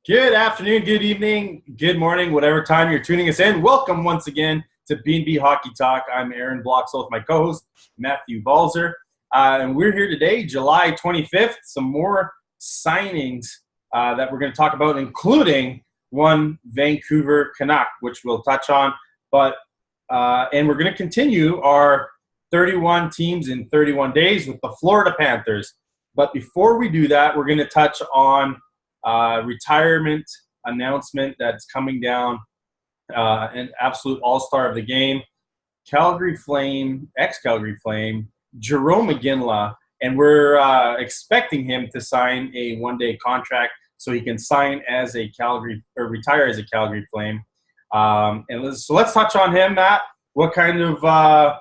Good afternoon, good evening, good morning, whatever time you're tuning us in. Welcome once again to B&B Hockey Talk. I'm Aaron Bloxall with my co-host, Matthew Balzer. And we're here today, July 25th. Some more signings that we're going to talk about, including one Vancouver Canuck, which we'll touch on. And we're going to continue our 31 teams in 31 days with the Florida Panthers. But before we do that, we're going to touch on retirement announcement that's coming down, an absolute all-star of the game, ex-Calgary Flame, Jarome Iginla, and we're expecting him to sign a one-day contract so he can retire as a Calgary Flame. So let's touch on him, Matt. What kind of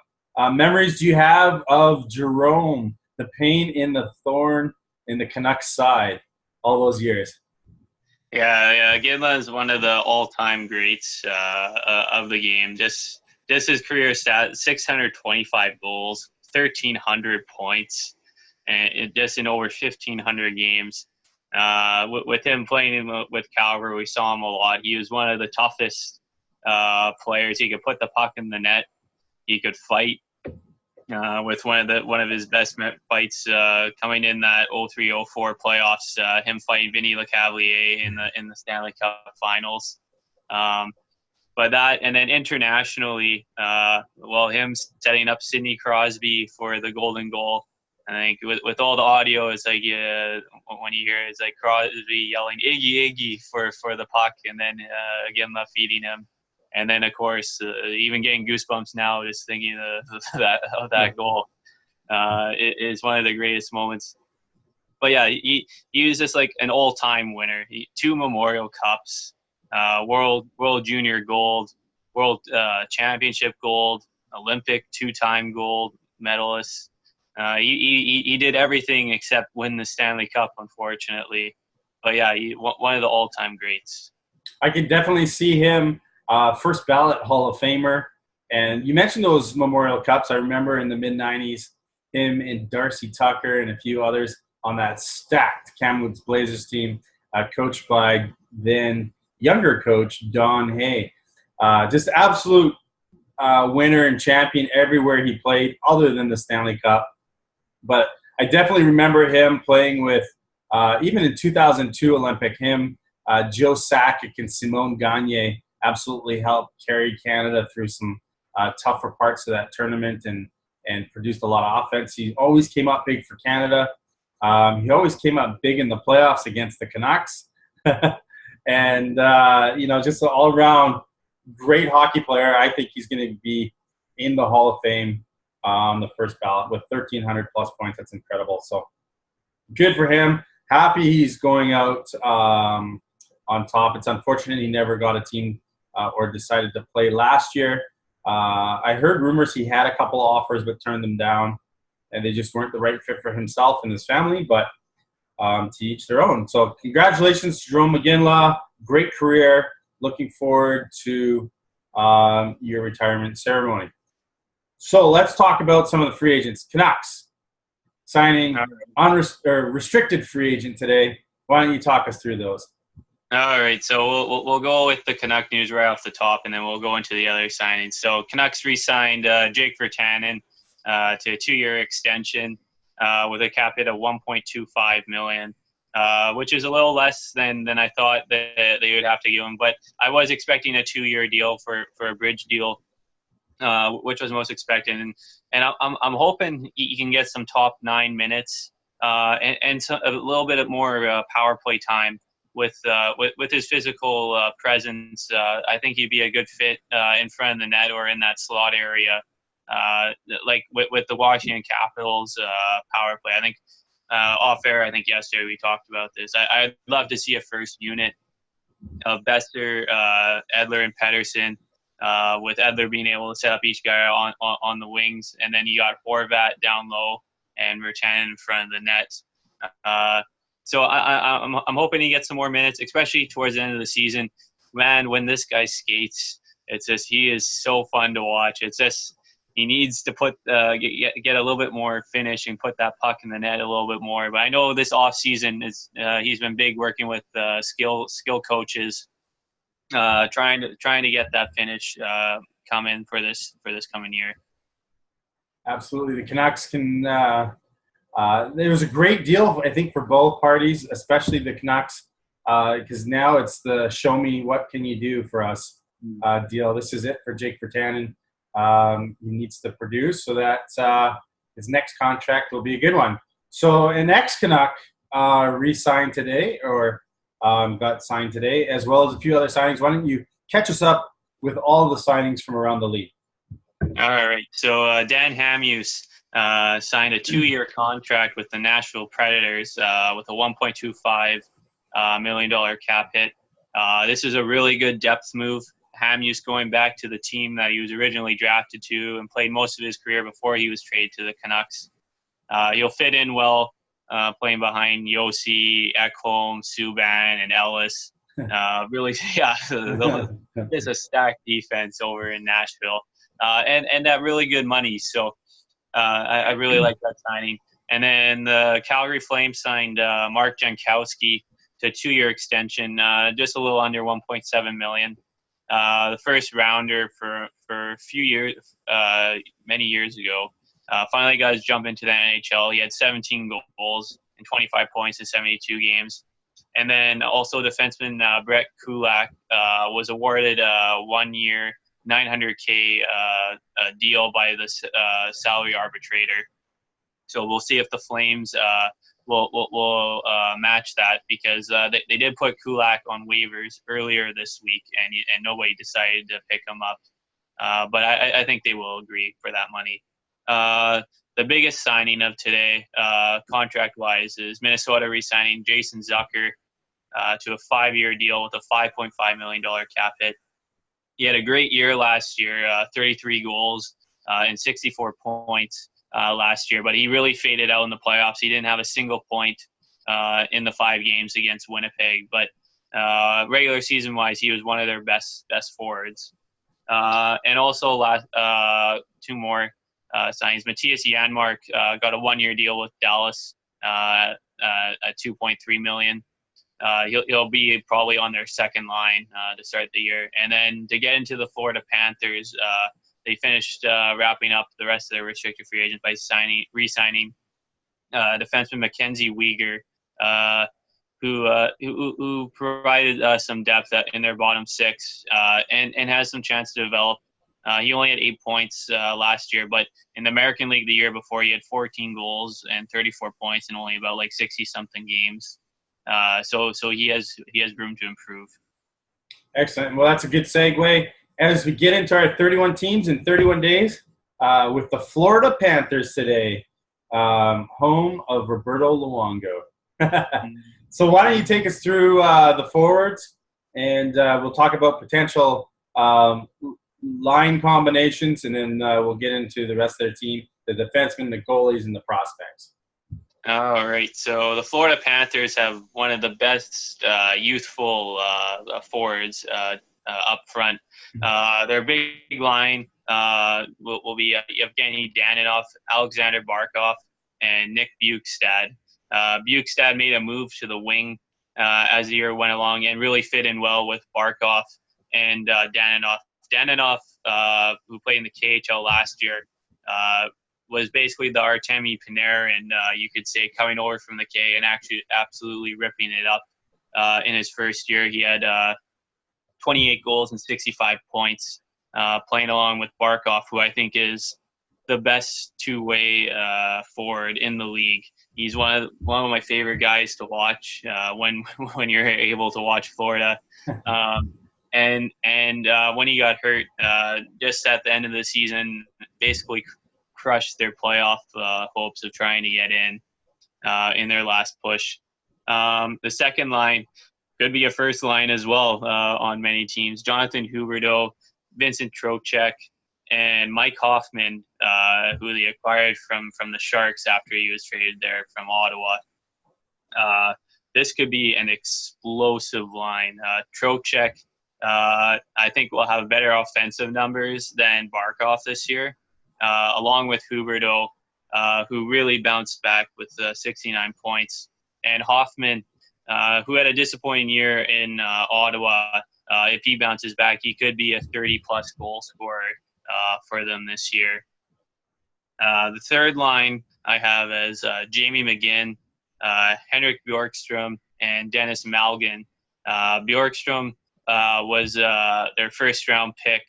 memories do you have of Jarome, the pain in the thorn in the Canucks side? All those years. Yeah. Iginla is one of the all-time greats of the game. Just his career stat: 625 goals, 1,300 points, and just in over 1,500 games. With him playing with Calgary, we saw him a lot. He was one of the toughest players. He could put the puck in the net. He could fight. With one of his best fights coming in that 03-04 playoffs, him fighting Vinny Lecavalier in the Stanley Cup Finals. But that, and then internationally, him setting up Sidney Crosby for the golden goal. I think with all the audio, it's like when you hear it, it's like Crosby yelling "Iggy" for the puck, and then Iginla feeding him. And then, of course, even getting goosebumps now just thinking of that goal. It is one of the greatest moments. But, yeah, he was just like an all-time winner. 2 Memorial Cups, World Junior Gold, World Championship Gold, Olympic 2-time gold medalist. He did everything except win the Stanley Cup, unfortunately. But, yeah, one of the all-time greats. I could definitely see him. First ballot Hall of Famer. And you mentioned those Memorial Cups. I remember in the mid-'90s, him and Darcy Tucker and a few others on that stacked Kamloops Blazers team, coached by then younger coach Don Hay. Just absolute winner and champion everywhere he played, other than the Stanley Cup. But I definitely remember him playing with, even in 2002 Olympic, Joe Sakic and Simone Gagne absolutely helped carry Canada through some tougher parts of that tournament and produced a lot of offense. He always came up big for Canada. He always came up big in the playoffs against the Canucks. And, just an all-around great hockey player. I think he's going to be in the Hall of Fame on the first ballot with 1,300-plus points. That's incredible. So good for him. Happy he's going out on top. It's unfortunate he never got a team or decided to play last year. I heard rumors he had a couple of offers but turned them down, and they just weren't the right fit for himself and his family, but to each their own. So congratulations to Jarome Iginla. Great career. Looking forward to your retirement ceremony. So let's talk about some of the free agents. Canucks signing restricted free agent today. Why don't you talk us through those? All right, so we'll go with the Canuck news right off the top, and then we'll go into the other signings. So Canucks re-signed Jake Virtanen to a 2-year extension with a cap hit of $1.25 million, which is a little less than I thought that they would have to give him. But I was expecting a 2-year deal for a bridge deal, which was most expected. And I'm hoping he can get some top 9 minutes and a little bit more power play time. With his physical presence, I think he'd be a good fit in front of the net or in that slot area, like with the Washington Capitals power play. I think off air, I think yesterday we talked about this. I'd love to see a first unit of Besser, Edler, and Pettersson, with Edler being able to set up each guy on the wings, and then you got Horvat down low and Virtanen in front of the net. So I'm hoping he gets some more minutes, especially towards the end of the season. Man, when this guy skates, it's just he is so fun to watch. It's just he needs to put get a little bit more finish and put that puck in the net a little bit more. But I know this off season is he's been big working with skill coaches, trying to get that finish coming for this coming year. Absolutely, the Canucks can. There was a great deal, I think, for both parties, especially the Canucks, because now it's the "show me what can you do for us" deal. This is it for Jake Virtanen. He needs to produce so that his next contract will be a good one. So an ex-Canuck re-signed today, or got signed today, as well as a few other signings. Why don't you catch us up with all the signings from around the league? All right. So Dan Hamhuis signed a 2-year contract with the Nashville Predators with a $1.25 million cap hit. This is a really good depth move. Hamhuis going back to the team that he was originally drafted to and played most of his career before he was traded to the Canucks. He'll fit in well playing behind Yossi, Ekholm, Subban, and Ellis. Really, yeah, there's a stacked defense over in Nashville. And that really good money. So I really like that signing. And then the Calgary Flames signed Mark Jankowski to a 2-year extension, just a little under $1.7 million. The first rounder for a few years, many years ago, finally got his jump into the NHL. He had 17 goals and 25 points in 72 games. And then also defenseman Brett Kulak was awarded a 1-year $900K deal by the salary arbitrator. So we'll see if the Flames will match that, because they did put Kulak on waivers earlier this week, and nobody decided to pick him up. But I think they will agree for that money. The biggest signing of today, contract-wise, is Minnesota re-signing Jason Zucker to a 5-year deal with a $5.5 million cap hit. He had a great year last year, 33 goals and 64 points last year, but he really faded out in the playoffs. He didn't have a single point in the 5 games against Winnipeg, but regular season-wise, he was one of their best forwards. And also last 2 more signings. Matthias Janmark got a 1-year deal with Dallas at $2.3 million. He'll be probably on their second line to start the year. And then to get into the Florida Panthers, they finished wrapping up the rest of their restricted free agents by re-signing defenseman Mackenzie Weegar, who provided some depth in their bottom 6 and has some chance to develop. He only had 8 points last year, but in the American League the year before, he had 14 goals and 34 points in only about 60-something games. So he has room to improve. Excellent. Well, that's a good segue as we get into our 31 teams in 31 days with the Florida Panthers today, home of Roberto Luongo. So why don't you take us through the forwards, and we'll talk about potential line combinations, and then we'll get into the rest of their team, the defensemen, the goalies, and the prospects. All right. So the Florida Panthers have one of the best youthful forwards up front. Their big line will be Evgeny Danilov, Alexander Barkov, and Nick Bjugstad. Bjugstad made a move to the wing as the year went along and really fit in well with Barkov and Danilov. Danilov, who played in the KHL last year, was basically the Artemi Panarin, you could say, coming over from the K and actually absolutely ripping it up in his first year. He had 28 goals and 65 points, playing along with Barkov, who I think is the best 2-way forward in the league. He's one of my favorite guys to watch when you're able to watch Florida. And when he got hurt, just at the end of the season, basically crushed their playoff hopes of trying to get in their last push. The second line could be a first line as well on many teams. Jonathan Huberdeau, Vincent Trocheck, and Mike Hoffman, who they acquired from the Sharks after he was traded there from Ottawa. This could be an explosive line. Trocheck, I think, will have better offensive numbers than Barkov this year. along with Huberdeau, who really bounced back with 69 points. And Hoffman, who had a disappointing year in Ottawa. If he bounces back, he could be a 30-plus goal scorer for them this year. The third line I have as Jamie McGinn, Henrik Bjorkström, and Dennis Malgin. Bjorkström was their first-round pick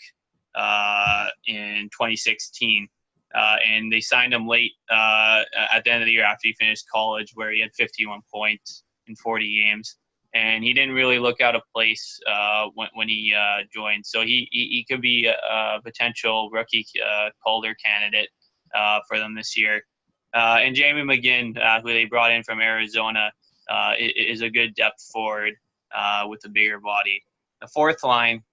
in 2016. And they signed him late at the end of the year after he finished college, where he had 51 points in 40 games. And he didn't really look out of place when he joined. So he could be a potential rookie Calder candidate for them this year. And Jamie McGinn, who they brought in from Arizona, is a good depth forward with a bigger body. The fourth line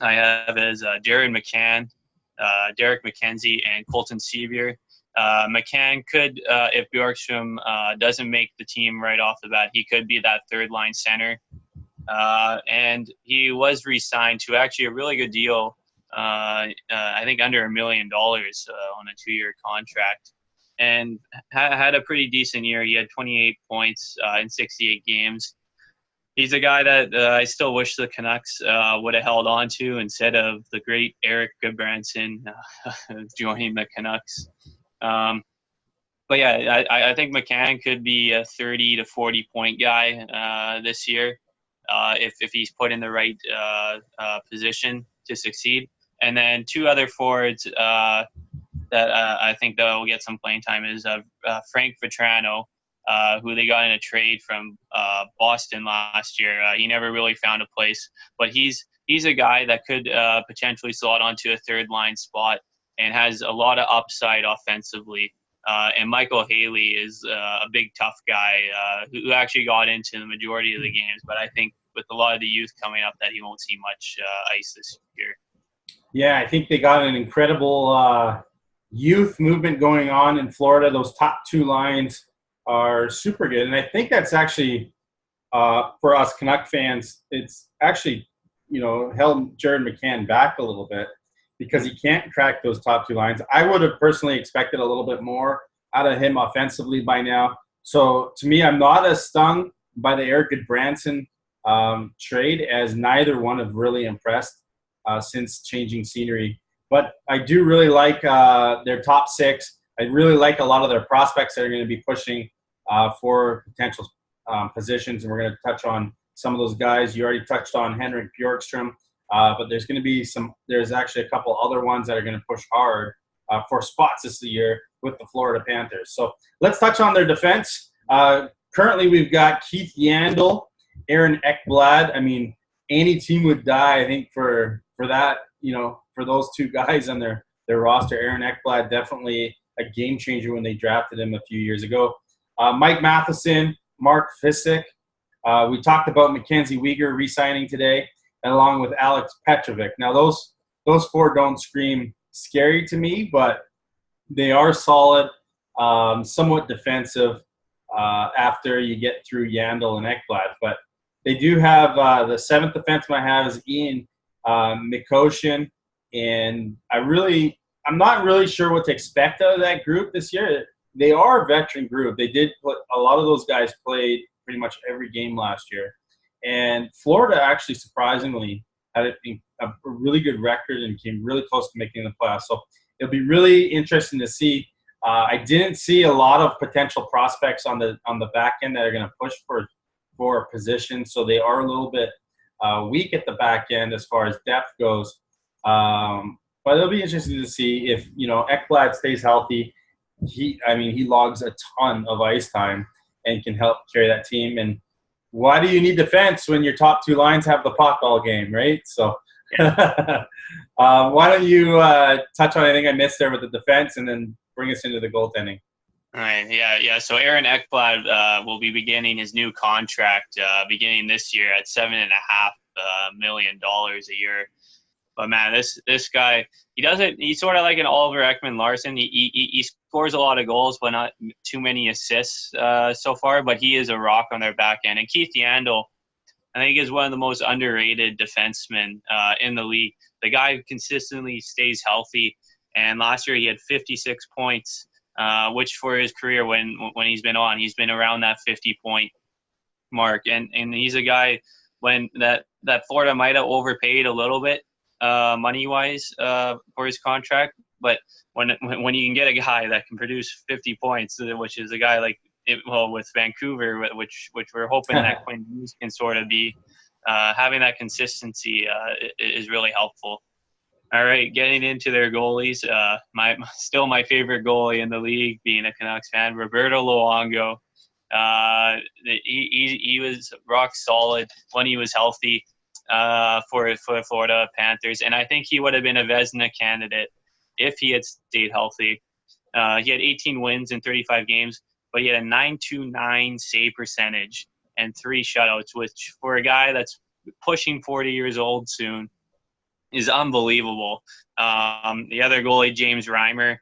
I have is Jared McCann, Derek McKenzie, and Colton Sevier. McCann could, if Bjorkström doesn't make the team right off the bat, he could be that third-line center. And he was re-signed to actually a really good deal, I think under $1 million on a 2-year contract, and had a pretty decent year. He had 28 points in 68 games. He's a guy that I still wish the Canucks would have held on to instead of the great Eric Goodbranson joining the Canucks. But yeah, I think McCann could be a 30 to 40 point guy this year if he's put in the right position to succeed. And then two other forwards that I think that will get some playing time is Frank Vetrano, who they got in a trade from Boston last year. He never really found a place, but he's a guy that could potentially slot onto a third line spot and has a lot of upside offensively. And Michael Haley is a big, tough guy who actually got into the majority of the games, but I think with a lot of the youth coming up that he won't see much ice this year. Yeah, I think they got an incredible youth movement going on in Florida. Those top two lines are super good. And I think that's actually, for us Canuck fans, it's actually, held Jared McCann back a little bit because he can't crack those top two lines. I would have personally expected a little bit more out of him offensively by now. So to me, I'm not as stung by the Eric Goodbranson trade, as neither one have really impressed since changing scenery. But I do really like their top six. I really like a lot of their prospects that are going to be pushing for potential positions, and we're going to touch on some of those guys. You already touched on Henrik Bjorkström, but there's going to be there's actually a couple other ones that are going to push hard for spots this year with the Florida Panthers. So let's touch on their defense. Currently, we've got Keith Yandle, Aaron Ekblad. I mean, any team would die, I think, for that, for those two guys on their roster. Aaron Ekblad, definitely a game changer when they drafted him a few years ago. Mike Matheson, Mark Fissick. We talked about Mackenzie Weegar re-signing today, along with Alex Petrovic. Now, those four don't scream scary to me, but they are solid, somewhat defensive after you get through Yandle and Ekblad. But they do have the seventh defenseman I have is Ian Mikoshin, and I'm not really sure what to expect out of that group this year. They are a veteran group. They did put a lot of those guys played pretty much every game last year, and Florida actually surprisingly had a really good record and came really close to making the playoffs. So it'll be really interesting to see. I didn't see a lot of potential prospects on the back end that are going to push for a position, so they are a little bit weak at the back end as far as depth goes. But it'll be interesting to see if Ekblad stays healthy. He logs a ton of ice time and can help carry that team. And why do you need defense when your top two lines have the puck all game, right? So why don't you touch on anything I missed there with the defense and then bring us into the goaltending? All right, yeah. So Aaron Ekblad will be beginning his new contract beginning this year at $7.5 million a year. But man, this guy, he's sort of like an Oliver Ekman-Larsson. He scores a lot of goals, but not too many assists so far. But he is a rock on their back end. And Keith Yandle, I think, is one of the most underrated defensemen in the league. The guy consistently stays healthy. And last year he had 56 points, which for his career when he's been around that 50-point mark. And he's a guy when that Florida might have overpaid a little bit money-wise for his contract. But when you can get a guy that can produce 50 points, which is a guy like with Vancouver, which we're hoping that Quinn Hughes can sort of be, having that consistency is really helpful. All right, getting into their goalies, my favorite goalie in the league, being a Canucks fan, Roberto Luongo. He was rock solid when he was healthy for Florida Panthers, and I think he would have been a Vezina candidate if he had stayed healthy. He had 18 wins in 35 games, but he had a .929 save percentage and 3 shutouts, which for a guy that's pushing 40 years old soon is unbelievable. The other goalie, James Reimer,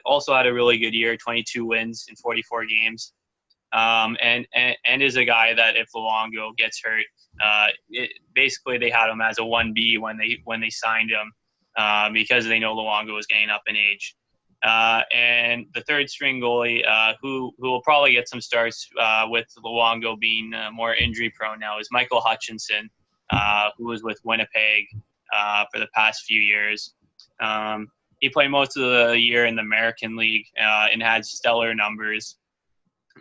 also had a really good year, 22 wins in 44 games. And is a guy that if Luongo gets hurt, basically they had him as a 1B when they signed him, because they know Luongo was getting up in age. And the third string goalie, who will probably get some starts with Luongo being more injury prone now, is Michael Hutchinson, who was with Winnipeg for the past few years. He played most of the year in the American League and had stellar numbers.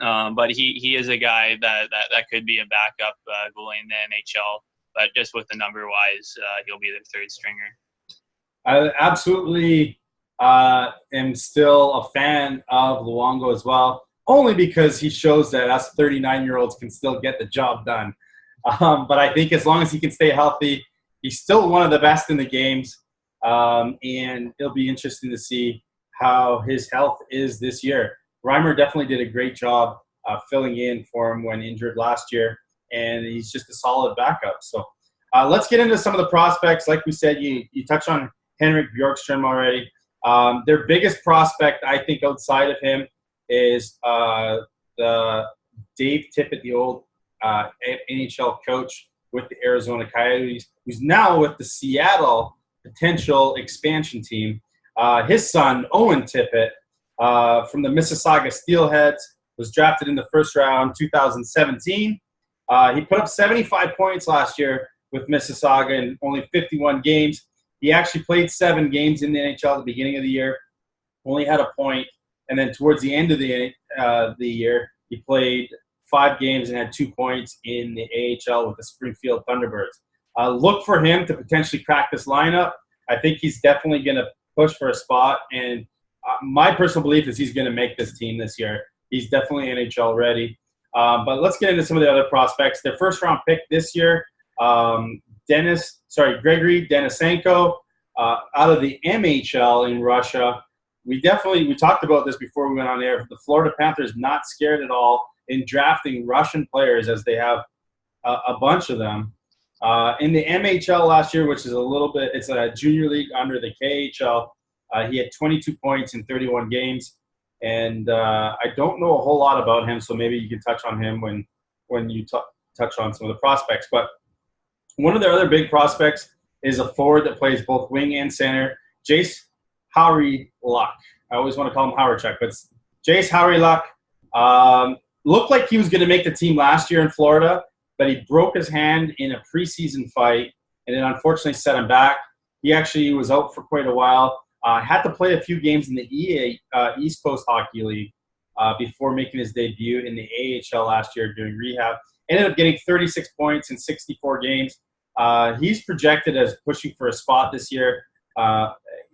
But he is a guy that could be a backup goalie in the NHL. But just with the number-wise, he'll be the third stringer. I absolutely am still a fan of Luongo as well, only because he shows that us 39-year-olds can still get the job done. But I think as long as he can stay healthy, he's still one of the best in the games. And it'll be interesting to see how his health is this year. Reimer definitely did a great job filling in for him when injured last year, and he's just a solid backup. So let's get into some of the prospects. Like we said, you touched on Henrik Bjorkström already. Their biggest prospect, I think, outside of him is the Dave Tippett, the old NHL coach with the Arizona Coyotes, who's now with the Seattle potential expansion team. His son, Owen Tippett, from the Mississauga Steelheads, was drafted in the first round 2017. He put up 75 points last year with Mississauga in only 51 games. He actually played 7 games in the NHL at the beginning of the year, only had a point, and then towards the end of the year, he played 5 games and had 2 points in the AHL with the Springfield Thunderbirds. Look for him to potentially crack this lineup. I think he's definitely going to push for a spot, and my personal belief is he's going to make this team this year. He's definitely NHL ready. But let's get into some of the other prospects. Their first-round pick this year, Gregory Denisenko, out of the MHL in Russia. We talked about this before we went on air. The Florida Panthers not scared at all in drafting Russian players, as they have a bunch of them. In the MHL last year, which is it's a junior league under the KHL, he had 22 points in 31 games. And I don't know a whole lot about him, so maybe you can touch on him when you touch on some of the prospects. But one of their other big prospects is a forward that plays both wing and center, Jace Hawryluk. I always want to call him Howardchuck, but it's Jace Hawryluk. Looked like he was going to make the team last year in Florida, but he broke his hand in a preseason fight, and it unfortunately set him back. He actually was out for quite a while. Had to play a few games in the East Coast Hockey League before making his debut in the AHL last year during rehab. Ended up getting 36 points in 64 games. He's projected as pushing for a spot this year.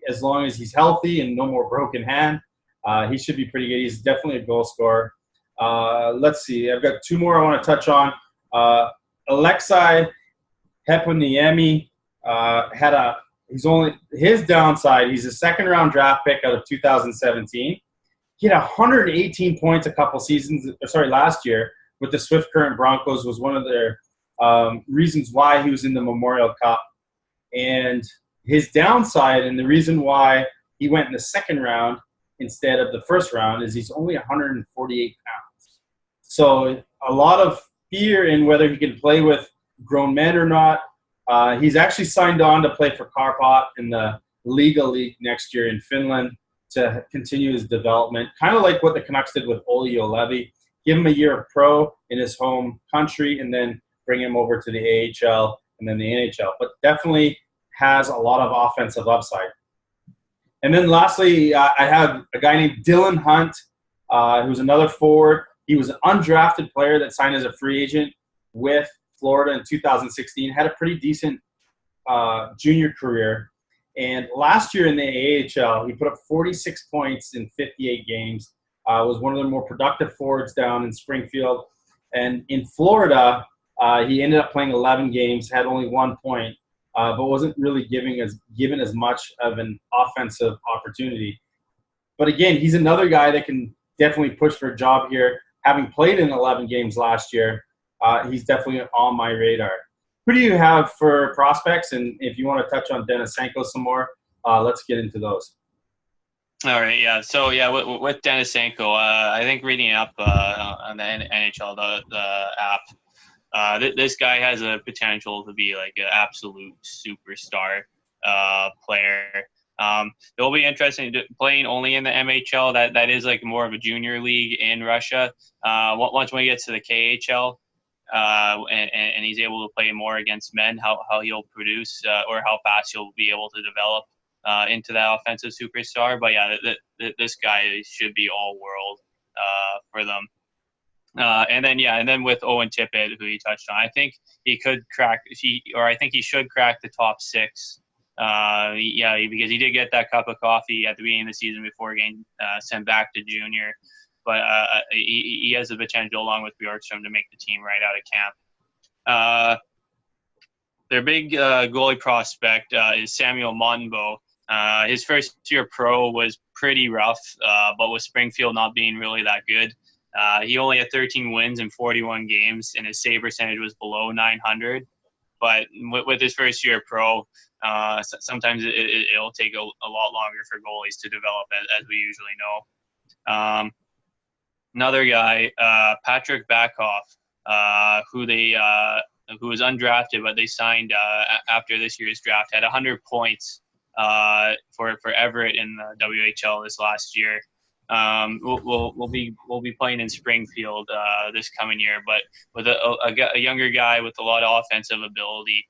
As long as he's healthy and no more broken hand, he should be pretty good. He's definitely a goal scorer. Let's see. I've got 2 more I want to touch on. Alexei Heponiemi his downside, he's a second-round draft pick out of 2017. He had 118 points last year with the Swift Current Broncos, was one of their reasons why he was in the Memorial Cup. And his downside, and the reason why he went in the second round instead of the first round, is he's only 148 pounds. So a lot of fear in whether he can play with grown men or not. He's actually signed on to play for Karpat in the Liga League next year in Finland to continue his development, kind of like what the Canucks did with Olli Juolevi. Give him a year of pro in his home country and then bring him over to the AHL and then the NHL. But definitely has a lot of offensive upside. And then lastly, I have a guy named Dylan Hunt, who's another forward. He was an undrafted player that signed as a free agent with Florida in 2016, had a pretty decent junior career. And last year in the AHL, he put up 46 points in 58 games, was one of the more productive forwards down in Springfield. And in Florida, he ended up playing 11 games, had only 1 point, but wasn't really given as much of an offensive opportunity. But again, he's another guy that can definitely push for a job here. Having played in 11 games last year, he's definitely on my radar. Who do you have for prospects? And if you want to touch on Denisenko some more, let's get into those. All right, yeah. So, yeah, with Denisenko, I think reading up on the NHL, the app, this guy has a potential to be like an absolute superstar player. It'll be interesting playing only in the MHL. That is like more of a junior league in Russia. Once when he gets to the KHL, and he's able to play more against men, how he'll produce or how fast he'll be able to develop into that offensive superstar. But yeah, this guy should be all world for them. And then with Owen Tippett, who he touched on, I think he could crack. I think he should crack the top 6. Because he did get that cup of coffee at the beginning of the season before getting sent back to junior. But he has the potential, along with Bjorkström, to make the team right out of camp. Their big goalie prospect is Samuel Montembeault. His first year pro was pretty rough, but with Springfield not being really that good, he only had 13 wins in 41 games, and his save percentage was below .900. But with his first year pro, sometimes it'll take a lot longer for goalies to develop, as we usually know. Another guy, Patrick Backhoff, who was undrafted, but they signed after this year's draft, had 100 points for Everett in the WHL this last year. We'll be playing in Springfield this coming year, but with a younger guy with a lot of offensive ability,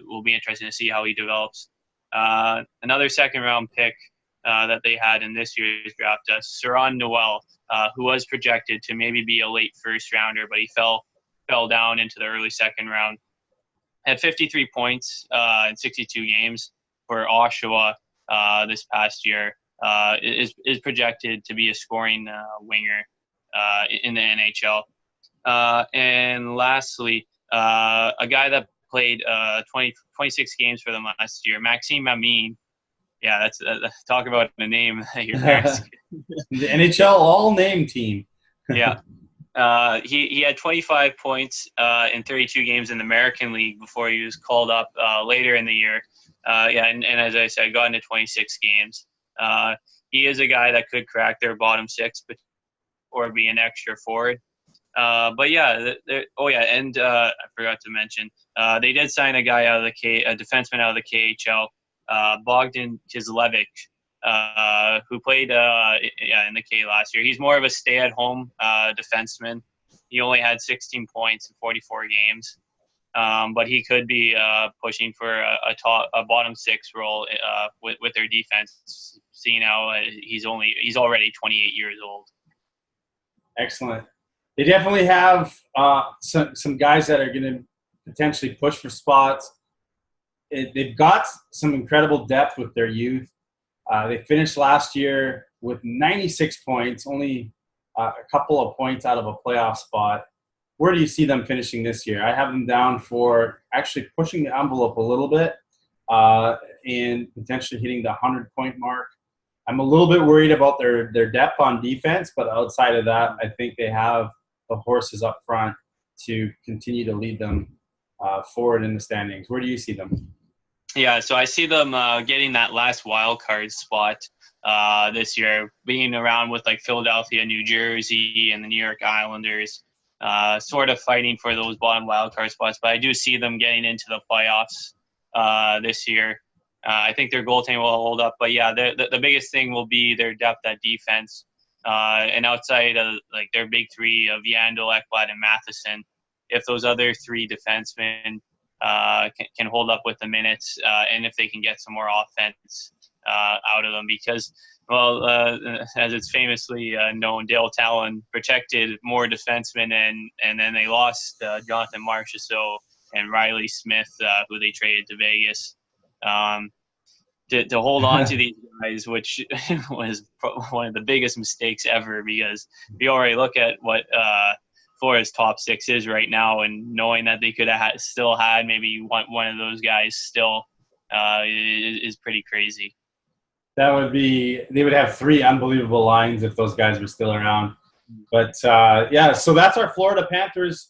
will be interesting to see how he develops. Another second-round pick that they had in this year's draft, Saron Noel, who was projected to maybe be a late first-rounder, but he fell down into the early second round. Had 53 points in 62 games for Oshawa this past year. Is projected to be a scoring winger in the NHL. And lastly, a guy that played 26 games for them last year, Maxime Amin. Yeah, that's talk about the name that you're asking. The NHL all-name team. Yeah. He had 25 points in 32 games in the American League before he was called up later in the year. And as I said, got into 26 games. He is a guy that could crack their bottom 6 or be an extra forward. I forgot to mention, they did sign a guy out of a defenseman out of the KHL, Bogdan Kislevic, who played in the K last year. He's more of a stay-at-home defenseman. He only had 16 points in 44 games, but he could be pushing for a bottom 6 role with their defense. Seeing how he's already 28 years old. Excellent. They definitely have some guys that are going to potentially push for spots. They've got some incredible depth with their youth. They finished last year with 96 points, only a couple of points out of a playoff spot. Where do you see them finishing this year? I have them down for actually pushing the envelope a little bit and potentially hitting the 100-point mark. I'm a little bit worried about their depth on defense, but outside of that, I think they have the horses up front to continue to lead them forward in the standings. Where do you see them? Yeah, so I see them getting that last wild card spot this year, being around with like Philadelphia, New Jersey, and the New York Islanders, sort of fighting for those bottom wild card spots. But I do see them getting into the playoffs this year. I think their goaltending will hold up. But yeah, the biggest thing will be their depth at defense. And outside of like their big three of Yandel, Ekblad, and Matheson, if those other three defensemen can hold up with the minutes, and if they can get some more offense out of them, because as it's famously known, Dale Talon protected more defensemen, and then they lost Jonathan Marchessault and Riley Smith, who they traded to Vegas. To hold on to these guys, which was one of the biggest mistakes ever, because we already look at what Florida's top six is right now, and knowing that they could have still had maybe one of those guys still is pretty crazy. That would be – they would have three unbelievable lines if those guys were still around. But, yeah, so that's our Florida Panthers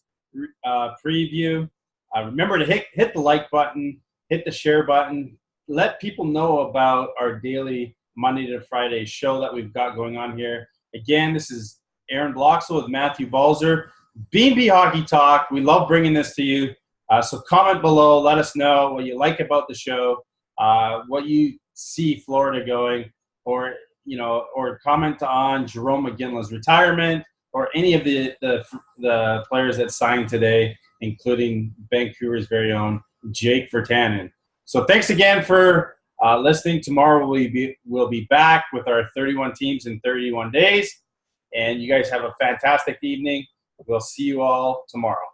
preview. Remember to hit the like button, hit the share button. Let people know about our daily Monday to Friday show that we've got going on here. Again, this is Aaron Bloxel with Matthew Balzer. B&B Hockey Talk. We love bringing this to you. So comment below. Let us know what you like about the show, what you see Florida going, or comment on Jarome Iginla's retirement, or any of the players that signed today, including Vancouver's very own Jake Virtanen. So thanks again for listening. Tomorrow we'll be back with our 31 teams in 31 days. And you guys have a fantastic evening. We'll see you all tomorrow.